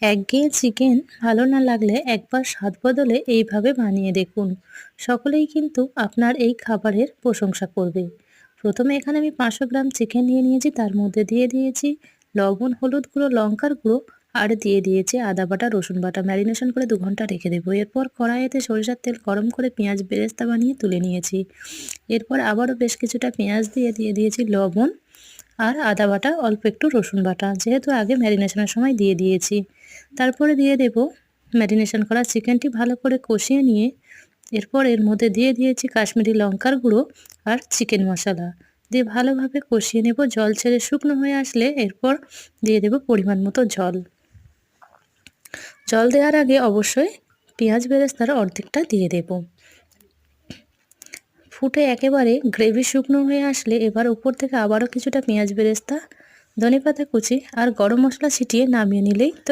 একঘেয়ে চিকেন ভালো না লাগলে একবার স্বাদ বদলে এইভাবে বানিয়ে দেখুন। সকলেই কিন্তু আপনার এই খাবারের প্রশংসা করবে। প্রথমে এখানে আমি 500 গ্রাম চিকেন নিয়ে নিয়েছি, তার মধ্যে দিয়ে দিয়েছি লবণ, হলুদ গুঁড়ো, লঙ্কার গুঁড়ো আর দিয়ে দিয়েছি আদা বাটা, রসুন বাটা। ম্যারিনেশন করে 2 ঘন্টা রেখে দেবো। এরপর কড়াইতে সরিষার তেল গরম করে পেঁয়াজ বেরেস্তা বানিয়ে তুলে নিয়েছি। এরপর আবারও বেশ কিছুটা পেঁয়াজ দিয়ে দিয়েছি লবণ আর আদা বাটা, অল্প একটু রসুন বাটা, যেহেতু আগে ম্যারিনেশনের সময় দিয়ে দিয়েছি। তারপরে দিয়ে দেব ম্যারিনেশন করা চিকেনটি ভালো করে কষিয়ে নিয়ে এরপর এর মধ্যে দিয়ে দিয়েছি কাশ্মীরি লঙ্কার গুঁড়ো আর চিকেন মশলা দিয়ে ভালোভাবে কষিয়ে নেব। জল ছেড়ে শুকনো হয়ে আসলে এরপর দিয়ে দেব পরিমাণ মতো জল। জল দেওয়ার আগে অবশ্যই পেঁয়াজ বেরেস্তার অর্ধেকটা দিয়ে দেব। ফুটে একেবারে গ্রেভি শুকনো হয়ে আসলে এবার উপর থেকে আবারও কিছুটা পেঁয়াজ বেরেস্তা, ধনেপাতা কুচি আর গরম মশলা ছিটিয়ে নামিয়ে নিলেই তৈরি।